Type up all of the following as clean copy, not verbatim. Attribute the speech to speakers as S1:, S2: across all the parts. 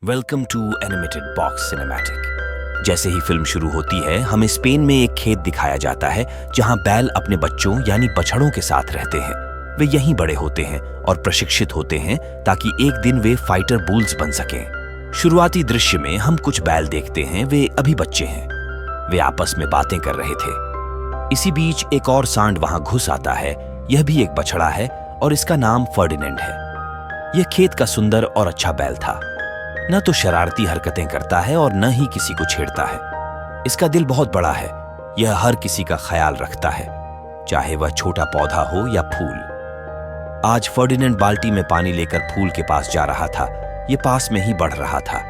S1: Welcome to animated box cinematic. जैसे ही film शुरू होती है हमें स्पेन में एक खेत दिखाया जाता है जहां बैल अपने बच्चों यानी बछड़ों के साथ रहते हैं। वे यहीं बड़े होते हैं और प्रशिक्षित होते हैं ताकि एक दिन वे फाइटर बुल्स बन सकें। शुरुआती दृश्य में हम कुछ बैल देखते हैं, वे अभी बच्चे हैं। वे आपस में बातें कर रहे थे। इसी बीच एक और सांड वहां घुस आता है। यह भी एक बछड़ा है और इसका नाम फर्डिनेंड है। यह खेत का सुंदर और अच्छा बैल था। न तो शरारती हरकतें करता है और न ही किसी को छेड़ता है। इसका दिल बहुत बड़ा है। यह हर किसी का ख्याल रखता है, चाहे वह छोटा पौधा हो या फूल। आज फर्डिनेंड बाल्टी में पानी लेकर फूल के पास जा रहा था। यह पास में ही बढ़ रहा था।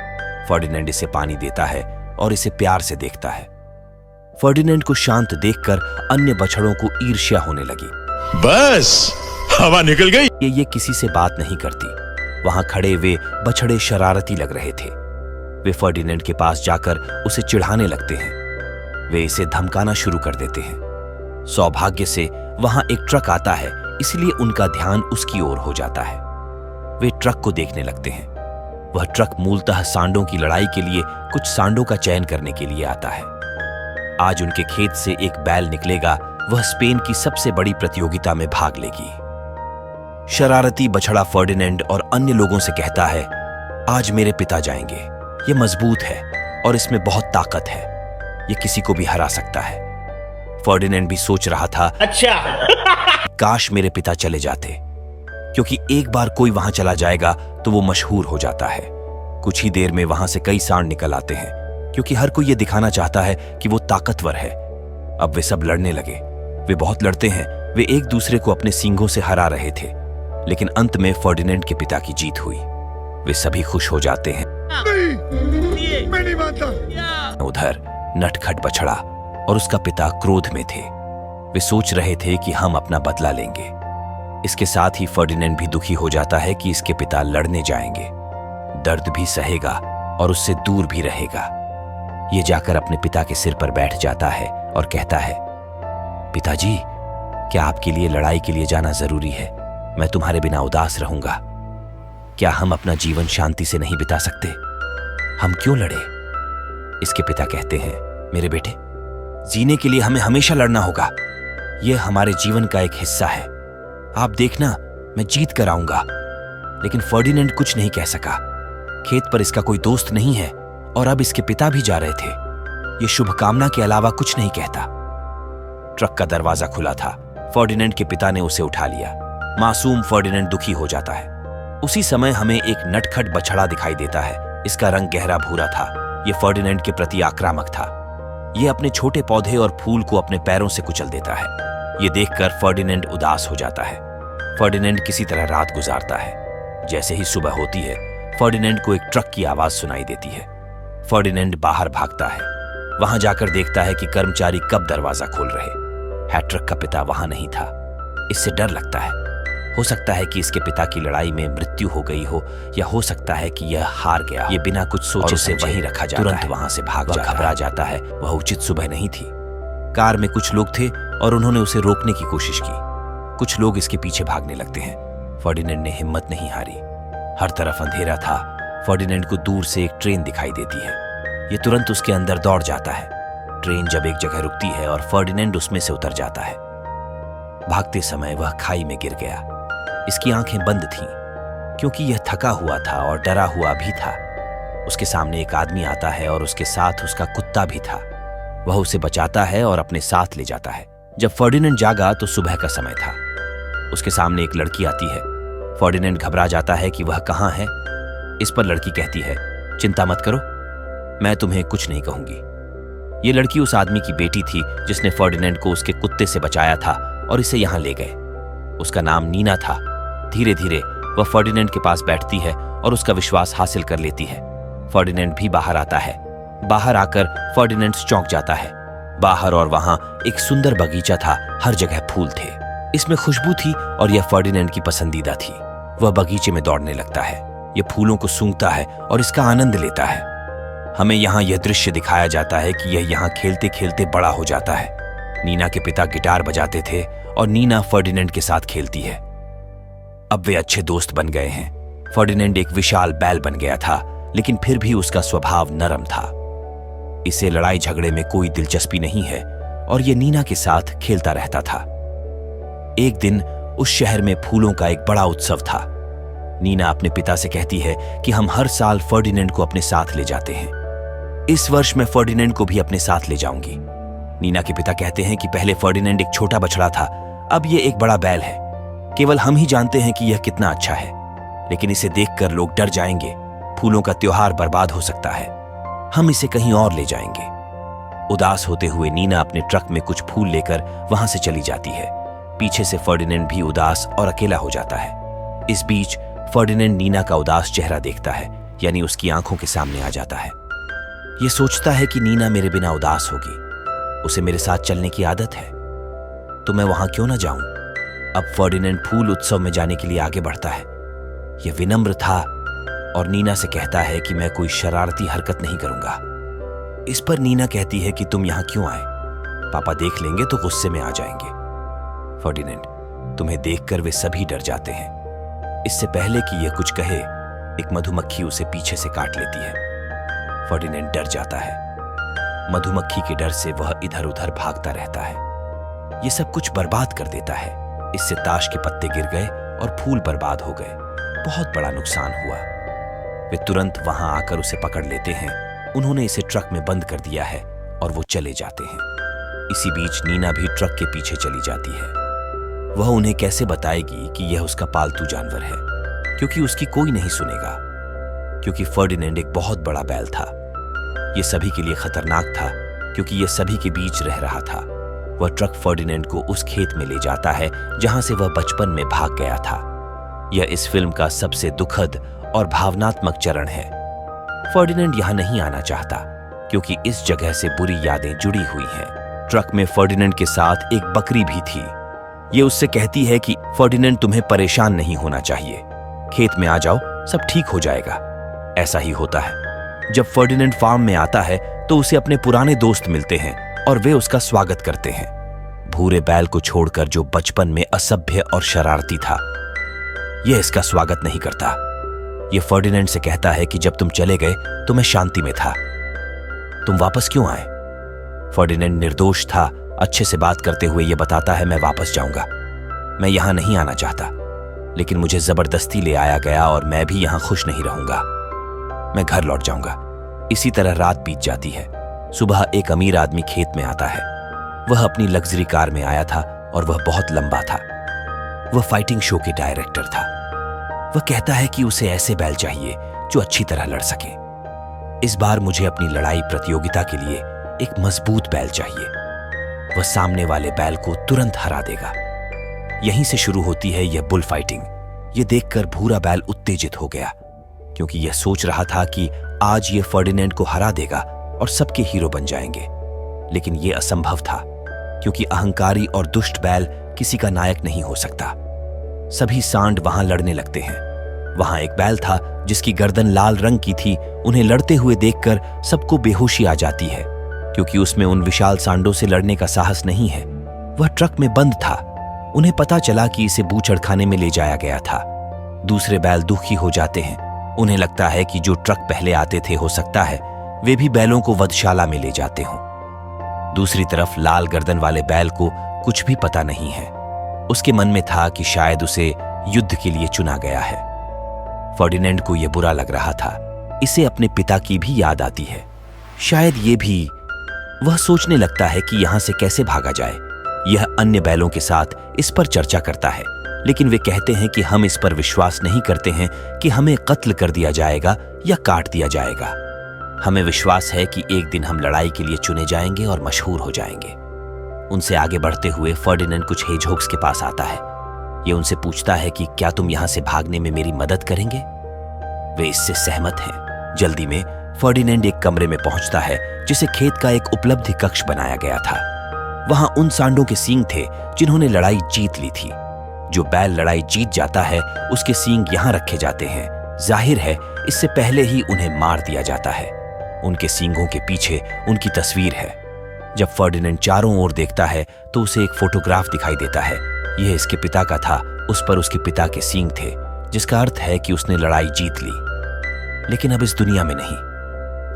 S1: फर्डिनेंड इसे पानी देता है और इसे प्यार से देखता है। फर्डिनेंड को शांत देखकर अन्य बछड़ों को ईर्ष्या होने लगी।
S2: बस हवा निकल गई।
S1: ये किसी से बात नहीं करती। वहां खड़े वे बछड़े शरारती लग रहे थे। वे फर्डिनेंड के पास जाकर उसे चिढ़ाने लगते हैं। वे इसे धमकाना शुरू कर देते हैं। सौभाग्य से वहां एक ट्रक आता है, इसलिए उनका ध्यान उसकी ओर हो जाता है। वे ट्रक को देखने लगते हैं। वह ट्रक मूलतः सांडों की लड़ाई के लिए कुछ सांडों का चयन करने के लिए आता है। आज उनके खेत से एक बैल निकलेगा। वह स्पेन की सबसे बड़ी प्रतियोगिता में भाग लेगी। शरारती बछड़ा फर्डिनेंड और अन्य लोगों से कहता है, आज मेरे पिता जाएंगे। ये मजबूत है और इसमें बहुत ताकत है। ये किसी को भी हरा सकता है। फर्डिनेंड भी सोच रहा था, अच्छा काश मेरे पिता चले जाते, क्योंकि एक बार कोई वहां चला जाएगा तो वो मशहूर हो जाता है। कुछ ही देर में वहां से कई सांड निकल आते हैं, क्योंकि हर कोई ये दिखाना चाहता है कि वो ताकतवर है। अब वे सब लड़ने लगे। वे बहुत लड़ते हैं। वे एक दूसरे को अपने सींगों से हरा रहे थे, लेकिन अंत में फर्डिनेंड के पिता की जीत हुई। वे सभी खुश हो जाते हैं।
S2: मैं नहीं मानता।
S1: उधर नटखट बछड़ा और उसका पिता क्रोध में थे। वे सोच रहे थे कि हम अपना बदला लेंगे। इसके साथ ही फर्डिनेंड भी दुखी हो जाता है कि इसके पिता लड़ने जाएंगे। दर्द भी सहेगा और उससे दूर भी रहेगा। ये जाकर अपने पिता के सिर पर बैठ जाता है और कहता है, पिताजी, क्या आपके लिए लड़ाई के लिए जाना जरूरी है? मैं तुम्हारे बिना उदास रहूंगा। क्या हम अपना जीवन शांति से नहीं बिता सकते? हम क्यों लड़े? इसके पिता कहते हैं, मेरे बेटे, जीने के लिए हमें हमेशा लड़ना होगा। यह हमारे जीवन का एक हिस्सा है। आप देखना, मैं जीत कर आऊंगा। लेकिन फर्डिनेंड कुछ नहीं कह सका। खेत पर इसका कोई दोस्त नहीं है और अब इसके पिता भी जा रहे थे। यह शुभकामना के अलावा कुछ नहीं कहता। ट्रक का दरवाजा खुला था। फर्डिनेंड के पिता ने उसे उठा लिया। मासूम फर्डिनेंड दुखी हो जाता है। उसी समय हमें एक नटखट बछड़ा दिखाई देता है। इसका रंग गहरा भूरा था। यह फर्डिनेंड के प्रति आक्रामक था। यह अपने छोटे पौधे और फूल को अपने पैरों से कुचल देता है। यह देखकर फर्डिनेंड उदास हो जाता है। फर्डिनेंड किसी तरह रात गुजारता है। जैसे ही सुबह होती है, फर्डिनेंड को एक ट्रक की आवाज सुनाई देती है। फर्डिनेंड बाहर भागता है। वहां जाकर देखता है कि कर्मचारी कब दरवाजा खोल रहे। हैट्रिक का पिता वहां नहीं था। इससे डर लगता है। हो सकता है कि इसके पिता की लड़ाई में मृत्यु हो गई हो, या हो सकता है कि यह हार गया। ये बिना कुछ सोचे से वहीं रखा जाता है। तुरंत वहां से भाग जा घबरा जाता है। वह उचित सुबह नहीं थी। कार में कुछ लोग थे और उन्होंने उसे रोकने की कोशिश की। कुछ लोग इसके पीछे भागने लगते हैं। फर्डिनेंड ने हिम्मत नहीं हारी। हर तरफ अंधेरा था। फर्डिनेंड को दूर से एक ट्रेन दिखाई देती है। ये तुरंत उसके अंदर दौड़ जाता है। ट्रेन जब एक जगह रुकती है और फर्डिनेंड उसमें से उतर जाता है। भागते समय वह खाई में गिर गया। इसकी आंखें बंद थीं, क्योंकि यह थका हुआ था और डरा हुआ भी था। उसके सामने एक आदमी आता है और उसके साथ उसका कुत्ता भी था। वह उसे बचाता है और अपने साथ ले जाता है। जब फर्डिनेंड जागा तो सुबह का समय था। उसके सामने एक लड़की आती है। फर्डिनेंड घबरा जाता है कि वह कहाँ है। इस पर लड़की कहती है, चिंता मत करो, मैं तुम्हें कुछ नहीं कहूंगी। ये लड़की उस आदमी की बेटी थी जिसने फर्डिनेंड को उसके कुत्ते से बचाया था और इसे यहां ले गए। उसका नाम नीना था। धीरे धीरे वह फर्डिनेंड के पास बैठती है और उसका विश्वास हासिल कर लेती है। फर्डिनेंड भी बाहर आता है। बाहर आकर फर्डिनेंड चौंक जाता है। बाहर और वहां एक सुंदर बगीचा था। हर जगह फूल थे। इसमें खुशबू थी और यह फर्डिनेंड की पसंदीदा थी। वह बगीचे में दौड़ने लगता है। यह फूलों को सूंघता है और इसका आनंद लेता है। हमें यहाँ यह दृश्य दिखाया जाता है कि यह यहाँ खेलते खेलते बड़ा हो जाता है। नीना के पिता गिटार बजाते थे और नीना फर्डिनेंड के साथ खेलती है। अब वे अच्छे दोस्त बन गए हैं। फर्डिनेंड एक विशाल बैल बन गया था। लेकिन फिर भी उसका स्वभाव नरम था। इसे लड़ाई झगड़े में कोई दिलचस्पी नहीं है और ये नीना के साथ खेलता रहता था। एक दिन उस शहर में फूलों का एक बड़ा उत्सव था। नीना अपने पिता से कहती है कि हम हर साल फर्डिनेंड को अपने साथ ले जाते हैं। इस वर्ष मैं फर्डिनेंड को भी अपने साथ ले जाऊंगी। नीना के पिता कहते हैं कि पहले फर्डिनेंड एक छोटा बछड़ा था, अब ये एक बड़ा बैल है। केवल हम ही जानते हैं कि यह कितना अच्छा है, लेकिन इसे देखकर लोग डर जाएंगे। फूलों का त्योहार बर्बाद हो सकता है। हम इसे कहीं और ले जाएंगे। उदास होते हुए नीना अपने ट्रक में कुछ फूल लेकर वहां से चली जाती है। पीछे से फर्डिनेंड भी उदास और अकेला हो जाता है। इस बीच फर्डिनेंड नीना का उदास चेहरा देखता है, यानी उसकी आंखों के सामने आ जाता है। यह सोचता है कि नीना मेरे बिना उदास होगी, उसे मेरे साथ चलने की आदत है, तो मैं वहां क्यों ना जाऊं। अब फर्डिनेंड फूल उत्सव में जाने के लिए आगे बढ़ता है। यह विनम्र था और नीना से कहता है कि मैं कोई शरारती हरकत नहीं करूंगा। इस पर नीना कहती है कि तुम यहां क्यों आए, पापा देख लेंगे तो गुस्से में आ जाएंगे। फर्डिनेंड, तुम्हें देखकर वे सभी डर जाते हैं। इससे पहले कि यह कुछ कहे, एक मधुमक्खी उसे पीछे से काट लेती है। फर्डिनेंड डर जाता है। मधुमक्खी के डर से वह इधर उधर भागता रहता है। यह सब कुछ बर्बाद कर देता है। इससे ताश के पत्ते गिर गए और फूल बर्बाद हो गए। बहुत बड़ा नुकसान हुआ। वे तुरंत वहां आकर उसे पकड़ लेते हैं। उन्होंने इसे ट्रक में बंद कर दिया है और वो चले जाते हैं। इसी बीच नीना भी ट्रक के पीछे चली जाती है। वह उन्हें कैसे बताएगी कि यह उसका पालतू जानवर है, क्योंकि उसकी कोई नहीं सुनेगा। क्योंकि फर्डिनेंड एक बहुत बड़ा बैल था। यह सभी के लिए खतरनाक था, क्योंकि यह सभी के बीच रह रहा था। वह ट्रक फर्डिनेंड को उस खेत में ले जाता है जहां से वह बचपन में भाग गया था। यह इस फिल्म का सबसे दुखद और भावनात्मक चरण है। फर्डिनेंड यहां नहीं आना चाहता, क्योंकि इस जगह से बुरी यादें जुड़ी हुई हैं। ट्रक में फर्डिनेंड के साथ एक बकरी भी थी। यह उससे कहती है कि फर्डिनेंड, तुम्हें परेशान नहीं होना चाहिए, खेत में आ जाओ, सब ठीक हो जाएगा। ऐसा ही होता है। जब फर्डिनेंड फार्म में आता है तो उसे अपने पुराने दोस्त मिलते हैं और वे उसका स्वागत करते हैं। भूरे बैल को छोड़कर, जो बचपन में असभ्य और शरारती था, यह इसका स्वागत नहीं करता। यह फर्डिनेंड से कहता है कि जब तुम चले गए तो मैं शांति में था, तुम वापस क्यों आए। फर्डिनेंड निर्दोष था। अच्छे से बात करते हुए यह बताता है, मैं वापस जाऊंगा, मैं यहां नहीं आना चाहता, लेकिन मुझे जबरदस्ती ले आया गया और मैं भी यहां खुश नहीं रहूंगा, मैं घर लौट जाऊंगा। इसी तरह रात बीत जाती है। सुबह एक अमीर आदमी खेत में आता है। वह अपनी लग्जरी कार में आया था और वह बहुत लंबा था। वह फाइटिंग शो के डायरेक्टर था। वह कहता है कि उसे ऐसे बैल चाहिए जो अच्छी तरह लड़ सके। इस बार मुझे अपनी लड़ाई प्रतियोगिता के लिए एक मजबूत बैल चाहिए। वह सामने वाले बैल को तुरंत हरा देगा। यहीं से शुरू होती है यह बुल फाइटिंग। यह देखकर भूरा बैल उत्तेजित हो गया, क्योंकि यह सोच रहा था कि आज यह फर्डिनेंड को हरा देगा और सबके हीरो बन जाएंगे। लेकिन यह असंभव था, क्योंकि अहंकारी और दुष्ट बैल किसी का नायक नहीं हो सकता। सभी सांड वहां लड़ने लगते हैं। वहां एक बैल था जिसकी गर्दन लाल रंग की थी। उन्हें लड़ते हुए देखकर सबको बेहोशी आ जाती है, क्योंकि उसमें उन विशाल सांडों से लड़ने का साहस नहीं है। वह ट्रक में बंद था। उन्हें पता चला कि इसे बूचड़खाने में ले जाया गया था। दूसरे बैल दुखी हो जाते हैं। उन्हें लगता है कि जो ट्रक पहले आते थे, हो सकता है वे भी बैलों को वधशाला में ले जाते हों। दूसरी तरफ लाल गर्दन वाले बैल को कुछ भी पता नहीं है। उसके मन में था कि शायद उसे युद्ध के लिए चुना गया है। फर्डिनेंड को यह बुरा लग रहा था। इसे अपने पिता की भी याद आती है। शायद ये भी। वह सोचने लगता है कि यहां से कैसे भागा जाए। यह अन्य बैलों के साथ इस पर चर्चा करता है, लेकिन वे कहते हैं कि हम इस पर विश्वास नहीं करते हैं कि हमें कत्ल कर दिया जाएगा या काट दिया जाएगा। हमें विश्वास है कि एक दिन हम लड़ाई के लिए चुने जाएंगे और मशहूर हो जाएंगे। उनसे आगे बढ़ते हुए फर्डिनेंड कुछ हेजहोग्स के पास आता है। यह उनसे पूछता है कि क्या तुम यहां से भागने में मेरी मदद करेंगे। वे इससे सहमत हैं। जल्दी में फर्डिनेंड एक कमरे में पहुंचता है जिसे खेत का एक उपलब्धि कक्ष बनाया गया था। वहां उन सांडों के सींग थे जिन्होंने लड़ाई जीत ली थी। जो बैल लड़ाई जीत जाता है उसके सींग यहां रखे जाते हैं। जाहिर है इससे पहले ही उन्हें मार दिया जाता है। उनके सींगों के पीछे उनकी तस्वीर है। जब फर्डिनेंड चारों ओर देखता है तो उसे एक फोटोग्राफ दिखाई देता है। यह इसके पिता का था। उस पर उसके पिता के सींग थे, जिसका अर्थ है कि उसने लड़ाई जीत ली। लेकिन अब इस दुनिया में नहीं।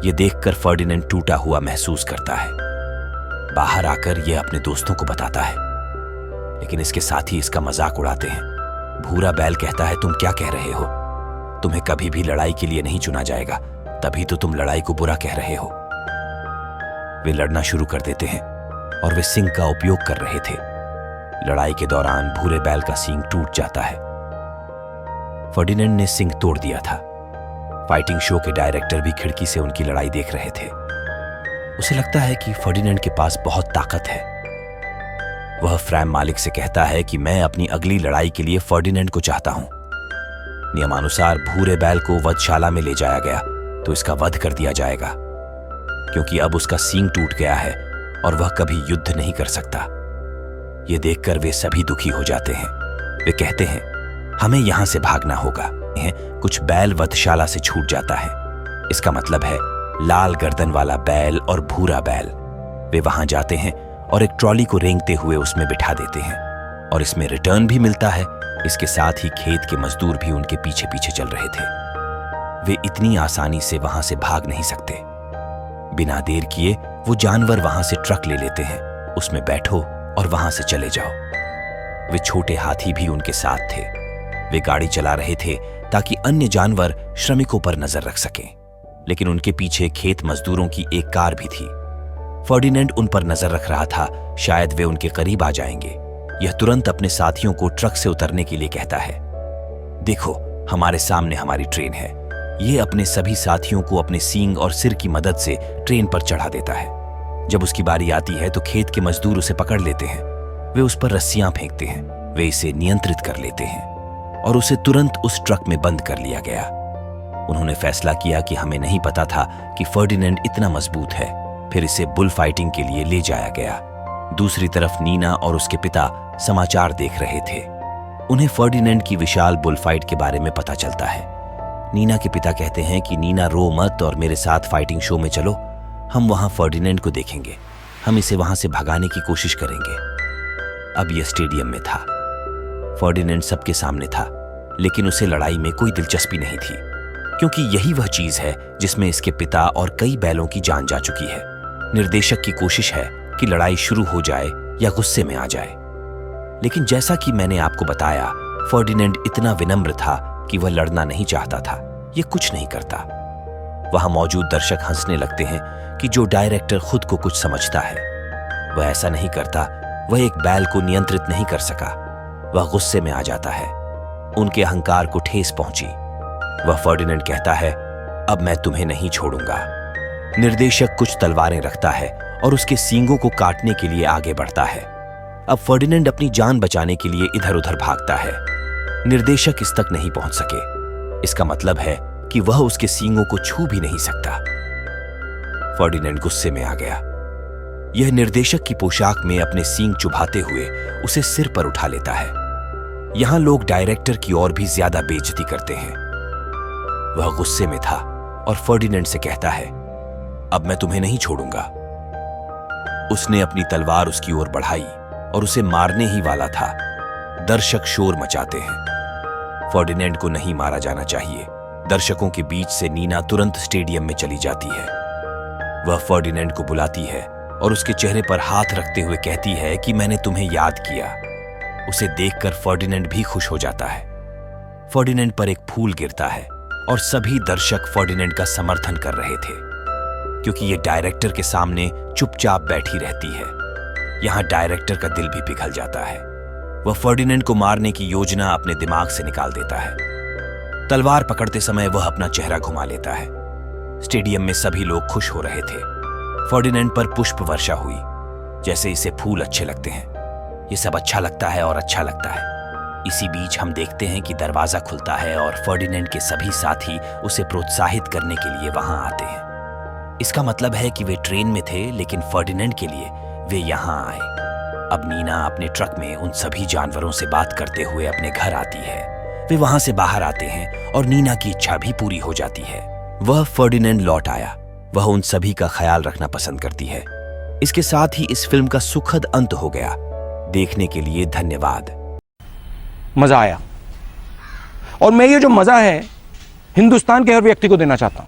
S1: ये देखकर फर्डिनेंड टूटा हुआ महसूस करता है। बाहर आकर यह अपने दोस्तों को बताता है, लेकिन इसके साथ ही इसका मजाक उड़ाते हैं। भूरा बैल कहता है, तुम क्या कह रहे हो? तुम्हें कभी भी लड़ाई के लिए नहीं चुना जाएगा, तभी तो तुम लड़ाई को बुरा कह रहे हो। वे लड़ना शुरू कर देते हैं और वे सींग का उपयोग कर रहे थे। लड़ाई के दौरान भूरे बैल का सींग टूट जाता है। फर्डिनेंड ने सींग तोड़ दिया था। फाइटिंग शो के डायरेक्टर भी खिड़की से उनकी लड़ाई देख रहे थे। उसे लगता है कि फर्डिनेंड के पास बहुत ताकत है। वह फ्रैम मालिक से कहता है कि मैं अपनी अगली लड़ाई के लिए फर्डिनेंड को चाहता हूं। नियमानुसार भूरे बैल को वधशाला में ले जाया गया तो इसका वध कर दिया जाएगा, क्योंकि अब उसका सींग टूट गया है और वह कभी युद्ध नहीं कर सकता। यह देखकर वे सभी दुखी हो जाते हैं। वे कहते हैं, हमें यहां से भागना होगा। कुछ बैल वधशाला से छूट जाता है। इसका मतलब है लाल गर्दन वाला बैल और भूरा बैल। वे वहां जाते हैं और एक ट्रॉली को रेंगते हुए उसमें बिठा देते हैं और इसमें रिटर्न भी मिलता है। इसके साथ ही खेत के मजदूर भी उनके पीछे पीछे चल रहे थे। वे इतनी आसानी से वहां से भाग नहीं सकते। बिना देर किए वो जानवर वहां से ट्रक ले लेते हैं। उसमें बैठो और वहां से चले जाओ। वे छोटे हाथी भी उनके साथ थे। वे गाड़ी चला रहे थे ताकि अन्य जानवर श्रमिकों पर नजर रख सकें, लेकिन उनके पीछे खेत मजदूरों की एक कार भी थी। फर्डिनेंड उन पर नजर रख रहा था, शायद वे उनके करीब आ जाएंगे। यह तुरंत अपने साथियों को ट्रक से उतरने के लिए कहता है। देखो, हमारे सामने हमारी ट्रेन है। यह अपने सभी साथियों को अपने सींग और सिर की मदद से ट्रेन पर चढ़ा देता है। जब उसकी बारी आती है तो खेत के मजदूर उसे पकड़ लेते हैं। वे उस पर रस्सियां फेंकते हैं। वे इसे नियंत्रित कर लेते हैं और उसे तुरंत उस ट्रक में बंद कर लिया गया। उन्होंने फैसला किया कि हमें नहीं पता था कि फर्डिनेंड इतना मजबूत है। फिर इसे बुल फाइटिंग के लिए ले जाया गया। दूसरी तरफ नीना और उसके पिता समाचार देख रहे थे। उन्हें फर्डिनेंड की विशाल बुल फाइट के बारे में पता चलता है। नीना के पिता कहते हैं कि नीना, रो मत और मेरे साथ फाइटिंग शो में चलो। हम वहां फर्डिनेंड को देखेंगे। हम इसे वहां से भगाने की कोशिश करेंगे। अब यह स्टेडियम में था। फर्डिनेंड सबके सामने था, लेकिन उसे लड़ाई में कोई दिलचस्पी नहीं थी, क्योंकि यही वह चीज है जिसमें इसके पिता और कई बैलों की जान जा चुकी है। निर्देशक की कोशिश है कि लड़ाई शुरू हो जाए या गुस्से में आ जाए, लेकिन जैसा कि मैंने आपको बताया, फर्डिनेंड इतना विनम्र था कि वह लड़ना नहीं चाहता था। यह कुछ नहीं करता। वहां मौजूद दर्शक हंसने लगते हैं कि जो डायरेक्टर खुद को कुछ समझता है, वह ऐसा नहीं करता। वह एक बैल को नियंत्रित नहीं कर सका। वह गुस्से में आ जाता है। उनके अहंकार को ठेस पहुंची। वह फर्डिनेंड कहता है, अब मैं तुम्हें नहीं छोड़ूंगा। निर्देशक कुछ तलवारें रखता है और उसके सींगों को काटने के लिए आगे बढ़ता है। अब फर्डिनेंड अपनी जान बचाने के लिए इधर उधर भागता है। निर्देशक इस तक नहीं पहुंच सके। इसका मतलब है कि वह उसके सींगों को छू भी नहीं सकता। फर्डिनेंड गुस्से में आ गया। यह निर्देशक की पोशाक में अपने सींग चुभाते हुए उसे सिर पर उठा लेता है। यहां लोग डायरेक्टर की और भी ज्यादा बेइज्जती करते हैं। वह गुस्से में था और फर्डिनेंड से कहता है, अब मैं तुम्हें नहीं छोड़ूंगा। उसने अपनी तलवार उसकी ओर बढ़ाई और उसे मारने ही वाला था। दर्शक शोर मचाते हैं। फर्डिनेंड को नहीं मारा जाना चाहिए। दर्शकों के बीच से नीना तुरंत स्टेडियम में चली जाती है। वह फर्डिनेंड को बुलाती है और उसके चेहरे पर हाथ रखते हुए कहती है कि मैंने तुम्हें याद किया। उसे देखकर फर्डिनेंड भी खुश हो जाता है। फर्डिनेंड पर एक फूल गिरता है और सभी दर्शक फर्डिनेंड का समर्थन कर रहे थे, क्योंकि यह डायरेक्टर के सामने चुपचाप बैठी रहती है। यहां डायरेक्टर का दिल भी पिघल जाता है। वह फर्डिनेंड को मारने की योजना अपने दिमाग से निकाल देता है। तलवार पकड़ते समय वह अपना चेहरा घुमा लेता है। स्टेडियम में सभी लोग खुश हो रहे थे। फर्डिनेंड पर पुष्प वर्षा हुई, जैसे इसे फूल अच्छे लगते हैं। ये सब अच्छा लगता है और अच्छा लगता है। इसी बीच हम देखते हैं कि दरवाजा खुलता है और फर्डिनेंड के सभी साथी उसे प्रोत्साहित करने के लिए वहां आते हैं। इसका मतलब है कि वे ट्रेन में थे, लेकिन फर्डिनेंड के लिए वे यहां आए। अब नीना अपने ट्रक में उन सभी जानवरों से बात करते हुए अपने घर आती है। वे वहां से बाहर आते हैं और नीना की इच्छा भी पूरी हो जाती है। वह फर्डिनेंड लौट आया। वह उन सभी का ख्याल रखना पसंद करती है। इसके साथ ही इस फिल्म का सुखद अंत हो गया। देखने के लिए धन्यवाद।
S3: मज़ा आया। और मैं ये जो मज़ा है हिंदुस्तान के हर व्यक्ति को देना चाहता हूं।